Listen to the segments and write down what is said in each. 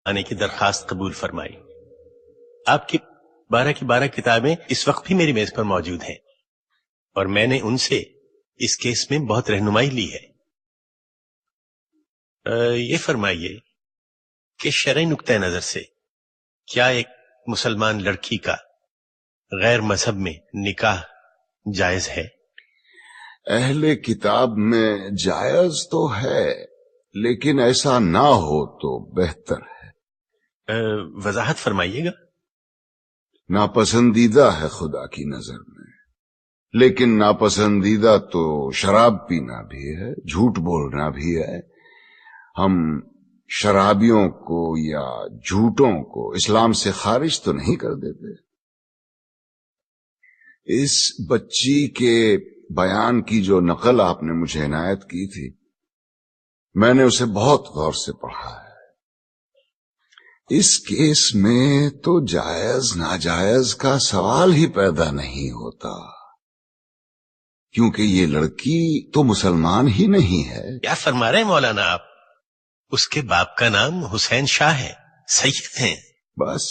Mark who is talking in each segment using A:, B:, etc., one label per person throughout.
A: آنے کی درخواست قبول فرمائی۔ آپ کی 12 کی 12 کتابیں اس وقت بھی میری میز پر موجود ہیں اور میں نے ان سے اس کیس میں بہت رہنمائی لی ہے۔ یہ فرمائیے کہ شرعی نقطہ نظر سے کیا ایک مسلمان لڑکی کا غیر مذہب میں نکاح جائز ہے؟
B: اہل کتاب میں جائز تو ہے، لیکن ایسا نہ ہو تو بہتر ہے۔
A: وضاحت فرمائیے گا۔
B: ناپسندیدہ ہے خدا کی نظر میں، لیکن ناپسندیدہ تو شراب پینا بھی ہے، جھوٹ بولنا بھی ہے۔ ہم شرابیوں کو یا جھوٹوں کو اسلام سے خارج تو نہیں کر دیتے۔ اس بچی کے بیان کی جو نقل آپ نے مجھے عنایت کی تھی، میں نے اسے بہت غور سے پڑھا ہے۔ اس کیس میں تو جائز ناجائز کا سوال ہی پیدا نہیں ہوتا، کیونکہ یہ لڑکی تو مسلمان ہی نہیں ہے۔
A: کیا فرما رہے ہیں مولانا آپ؟ اس کے باپ کا نام حسین شاہ ہے، سید ہیں۔
B: بس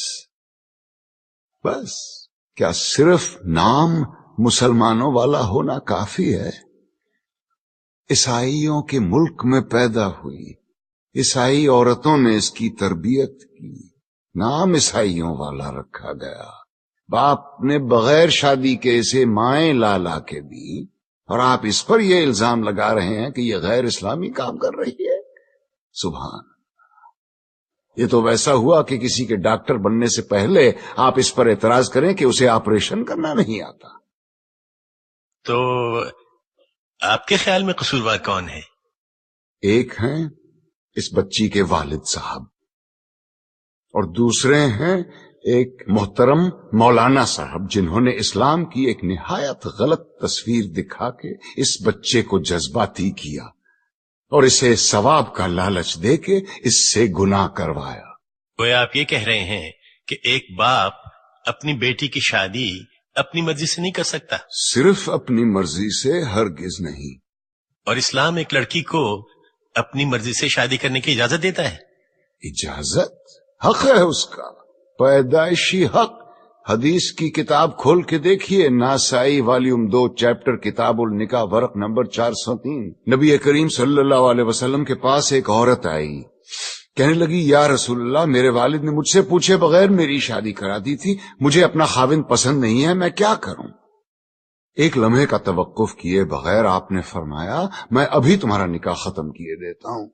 B: کیا صرف نام مسلمانوں والا ہونا کافی ہے؟ عیسائیوں کے ملک میں پیدا ہوئی، عیسائی عورتوں نے اس کی تربیت کی، نام عیسائیوں والا رکھا گیا، باپ نے بغیر شادی کے اسے مائیں لا کے دی، اور آپ اس پر یہ الزام لگا رہے ہیں کہ یہ غیر اسلامی کام کر رہی ہے۔ سبحان، یہ تو ویسا ہوا کہ کسی کے ڈاکٹر بننے سے پہلے آپ اس پر اعتراض کریں کہ اسے آپریشن کرنا نہیں آتا۔
A: تو آپ کے خیال میں قصوروار کون ہے؟
B: ایک ہیں اس بچی کے والد صاحب، اور دوسرے ہیں ایک محترم مولانا صاحب، جنہوں نے اسلام کی ایک نہایت غلط تصویر دکھا کے اس بچے کو جذباتی کیا اور اسے ثواب کا لالچ دے کے اس سے گناہ کروایا۔
A: گویا آپ یہ کہہ رہے ہیں کہ ایک باپ اپنی بیٹی کی شادی اپنی مرضی سے نہیں کر سکتا؟
B: صرف اپنی مرضی سے ہرگز نہیں۔
A: اور اسلام ایک لڑکی کو اپنی مرضی سے شادی کرنے کی اجازت دیتا ہے؟
B: اجازت؟ حق ہے اس کا، پیدائشی حق۔ حدیث کی کتاب کھول کے دیکھیے، ناسائی والیوم 2 چیپٹر کتاب النکاح ورق نمبر 403۔ نبی کریم صلی اللہ علیہ وسلم کے پاس ایک عورت آئی، کہنے لگی یا رسول اللہ، میرے والد نے مجھ سے پوچھے بغیر میری شادی کرا دی تھی، مجھے اپنا خاوند پسند نہیں ہے، میں کیا کروں؟ ایک لمحے کا توقف کیے بغیر آپ نے فرمایا میں ابھی تمہارا نکاح ختم کیے دیتا ہوں۔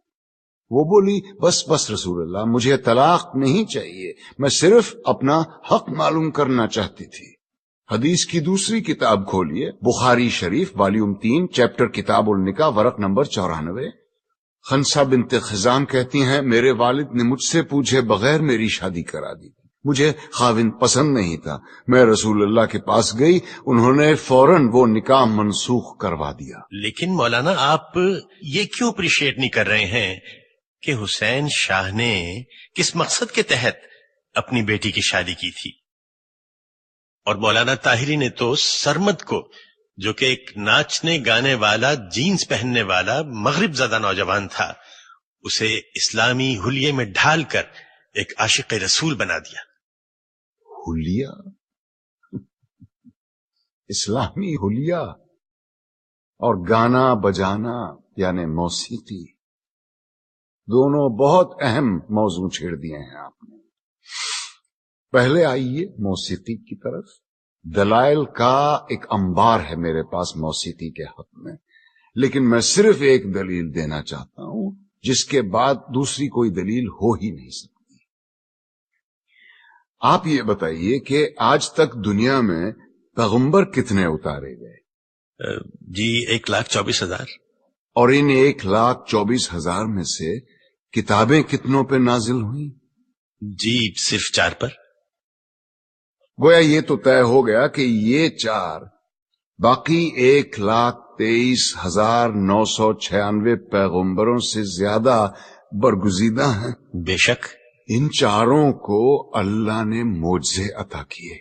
B: وہ بولی بس رسول اللہ، مجھے طلاق نہیں چاہیے، میں صرف اپنا حق معلوم کرنا چاہتی تھی۔ حدیث کی دوسری کتاب کھولیے، بخاری شریف والیوم 3 چیپٹر کتاب النکاح ورق نمبر 94۔ خنسہ بنت خزام کہتی ہیں میرے والد نے مجھ سے پوچھے بغیر میری شادی کرا دی، مجھے خاوند پسند نہیں تھا، میں رسول اللہ کے پاس گئی، انہوں نے فوراً وہ نکاح منسوخ کروا دیا۔
A: لیکن مولانا آپ یہ کیوں اپریشیٹ نہیں کر رہے ہیں کہ حسین شاہ نے کس مقصد کے تحت اپنی بیٹی کی شادی کی تھی؟ اور مولانا طاہری نے تو سرمد کو، جو کہ ایک ناچنے گانے والا، جینز پہننے والا مغرب زدہ نوجوان تھا، اسے اسلامی حلیے میں ڈھال کر ایک عاشق رسول بنا دیا۔
B: حلیہ؟ اسلامی حلیہ اور گانا بجانا یعنی موسیقی، دونوں بہت اہم موضوع چھیڑ دیے ہیں آپ نے۔ پہلے آئیے موسیقی کی طرف۔ دلائل کا ایک انبار ہے میرے پاس موسیقی کے حق میں، لیکن میں صرف ایک دلیل دینا چاہتا ہوں جس کے بعد دوسری کوئی دلیل ہو ہی نہیں سکتی۔ آپ یہ بتائیے کہ آج تک دنیا میں پیغمبر کتنے اتارے گئے؟
A: جی 1,24,000۔
B: اور ان 1,24,000 میں سے کتابیں کتنوں پہ نازل ہوئیں؟
A: جی صرف 4 پر۔
B: گویا یہ تو طے ہو گیا کہ یہ 4 باقی 1,23,996 پیغمبروں سے زیادہ برگزیدہ ہیں۔
A: بے شک
B: ان 4 کو اللہ نے معجزے عطا کیے۔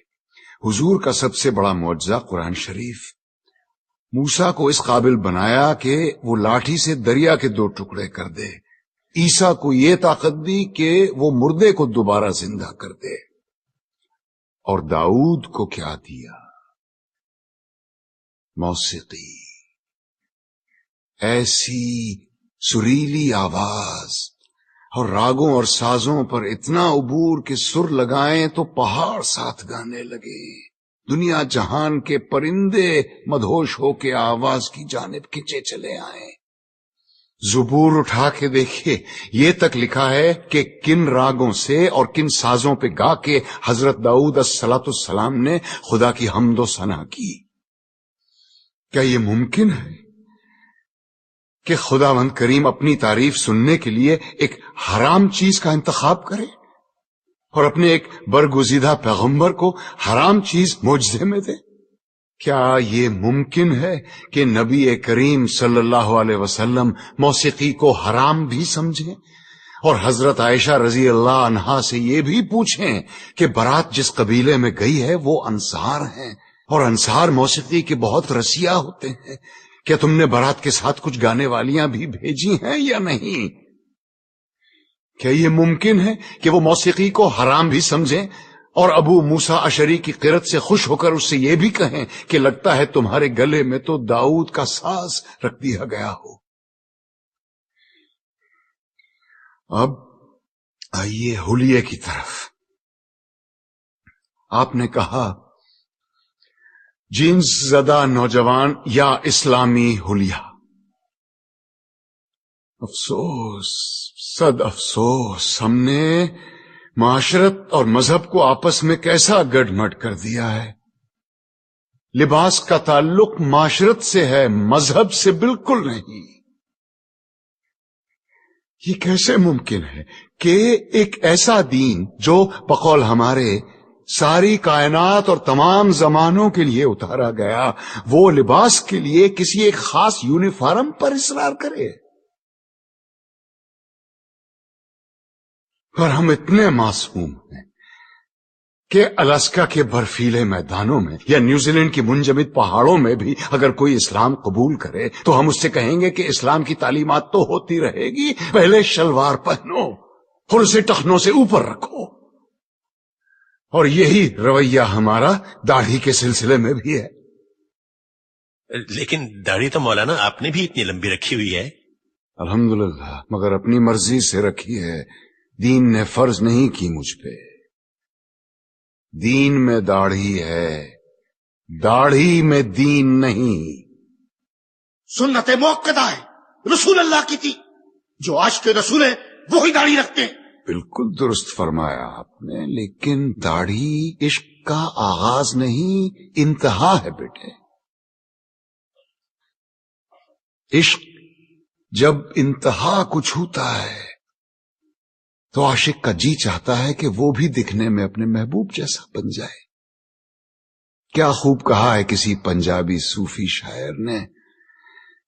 B: حضور کا سب سے بڑا معجزہ قرآن شریف، موسیٰ کو اس قابل بنایا کہ وہ لاٹھی سے دریا کے 2 ٹکڑے کر دے، عیسیٰ کو یہ طاقت دی کہ وہ مردے کو دوبارہ زندہ کر دے، اور داؤد کو کیا دیا؟ موسیقی، ایسی سریلی آواز اور راگوں اور سازوں پر اتنا عبور کہ سر لگائیں تو پہاڑ ساتھ گانے لگے، دنیا جہان کے پرندے مدہوش ہو کے آواز کی جانب کھنچے چلے آئیں۔ زبور اٹھا کے دیکھیے، یہ تک لکھا ہے کہ کن راگوں سے اور کن سازوں پہ گا کے حضرت داؤد الصلاۃ السلام نے خدا کی حمد و ثنا کی۔ کیا یہ ممکن ہے کہ خداوند کریم اپنی تعریف سننے کے لیے ایک حرام چیز کا انتخاب کرے اور اپنے ایک برگزیدہ پیغمبر کو حرام چیز معجزے میں دے؟ کیا یہ ممکن ہے کہ نبی کریم صلی اللہ علیہ وسلم موسیقی کو حرام بھی سمجھیں اور حضرت عائشہ رضی اللہ عنہا سے یہ بھی پوچھیں کہ برات جس قبیلے میں گئی ہے وہ انصار ہیں اور انصار موسیقی کے بہت رسیا ہوتے ہیں، کیا تم نے برات کے ساتھ کچھ گانے والیاں بھی بھیجی ہیں یا نہیں؟ کیا یہ ممکن ہے کہ وہ موسیقی کو حرام بھی سمجھیں اور ابو موسیٰ اشعری کی قرت سے خوش ہو کر اس سے یہ بھی کہیں کہ لگتا ہے تمہارے گلے میں تو داؤد کا ساز رکھ دیا گیا ہو؟ اب آئیے حلیے کی طرف۔ آپ نے کہا جنس زدہ نوجوان یا اسلامی حلیہ۔ افسوس، صد افسوس، ہم نے معاشرت اور مذہب کو آپس میں کیسا گڈ مڈ کر دیا ہے۔ لباس کا تعلق معاشرت سے ہے، مذہب سے بالکل نہیں۔ یہ کیسے ممکن ہے کہ ایک ایسا دین جو بقول ہمارے ساری کائنات اور تمام زمانوں کے لیے اتارا گیا، وہ لباس کے لیے کسی ایک خاص یونیفارم پر اصرار کرے؟ اور ہم اتنے معصوم ہیں کہ الاسکا کے برفیلے میدانوں میں یا نیوزی لینڈ کی منجمد پہاڑوں میں بھی اگر کوئی اسلام قبول کرے تو ہم اس سے کہیں گے کہ اسلام کی تعلیمات تو ہوتی رہے گی، پہلے شلوار پہنو اور اسے ٹخنوں سے اوپر رکھو۔ اور یہی رویہ ہمارا داڑھی کے سلسلے میں بھی ہے۔
A: لیکن داڑھی تو مولانا آپ نے بھی اتنی لمبی رکھی ہوئی ہے۔
B: الحمدللہ، مگر اپنی مرضی سے رکھی ہے، دین نے فرض نہیں کی مجھ پہ۔ دین میں داڑھی ہے، داڑھی میں دین نہیں۔
C: سنت موقدہ ہے، رسول اللہ کی تھی، جو عاشق رسول ہے وہی داڑھی رکھتے ہیں۔
B: بالکل درست فرمایا آپ نے، لیکن داڑھی عشق کا آغاز نہیں، انتہا ہے بیٹے۔ عشق جب انتہا کو چھوتا ہے تو عاشق کا جی چاہتا ہے کہ وہ بھی دکھنے میں اپنے محبوب جیسا بن جائے۔ کیا خوب کہا ہے کسی پنجابی صوفی شاعر نے،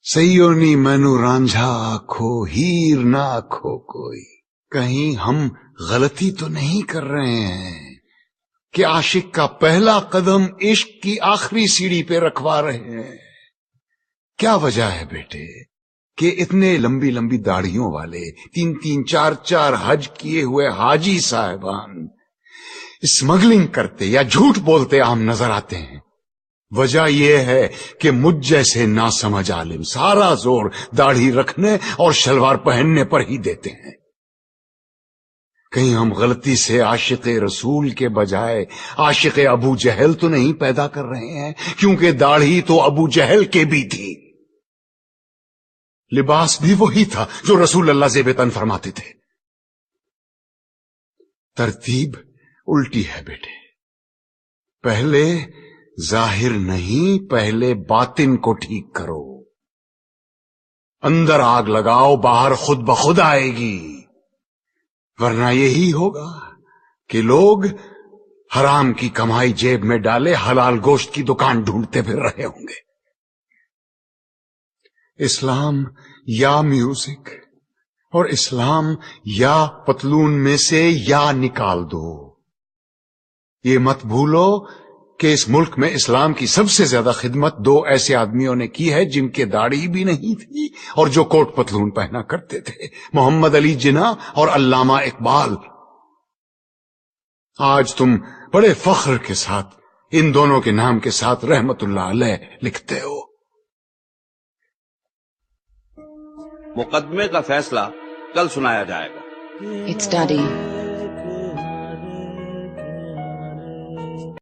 B: سیونی مینو رانجھا آکھو ہیر نہ آکھو کوئی۔ کہیں ہم غلطی تو نہیں کر رہے ہیں کہ عاشق کا پہلا قدم عشق کی آخری سیڑھی پہ رکھوا رہے ہیں؟ کیا وجہ ہے بیٹے کہ اتنے لمبی لمبی داڑھیوں والے 3-3 4-4 حج کیے ہوئے حاجی صاحبان اسمگلنگ کرتے یا جھوٹ بولتے عام نظر آتے ہیں؟ وجہ یہ ہے کہ مجھ جیسے ناسمجھ عالم سارا زور داڑھی رکھنے اور شلوار پہننے پر ہی دیتے ہیں۔ کہیں ہم غلطی سے عاشق رسول کے بجائے عاشق ابو جہل تو نہیں پیدا کر رہے ہیں؟ کیونکہ داڑھی تو ابو جہل کے بھی تھی، لباس بھی وہی تھا جو رسول اللہ زیب تن فرماتے تھے۔ ترتیب الٹی ہے بیٹے، پہلے ظاہر نہیں، پہلے باطن کو ٹھیک کرو۔ اندر آگ لگاؤ، باہر خود بخود آئے گی، ورنہ یہی ہوگا کہ لوگ حرام کی کمائی جیب میں ڈالے حلال گوشت کی دکان ڈھونڈتے پھر رہے ہوں گے۔ اسلام یا میوزک اور اسلام یا پتلون میں سے یا نکال دو۔ یہ مت بھولو کہ اس ملک میں اسلام کی سب سے زیادہ خدمت دو ایسے آدمیوں نے کی ہے جن کے داڑھی بھی نہیں تھی اور جو کوٹ پتلون پہنا کرتے تھے، محمد علی جناح اور علامہ اقبال۔ آج تم بڑے فخر کے ساتھ ان دونوں کے نام کے ساتھ رحمت اللہ علیہ لکھتے ہو۔
D: مقدمے کا فیصلہ کل سنایا جائے گا۔
E: It's Daddy.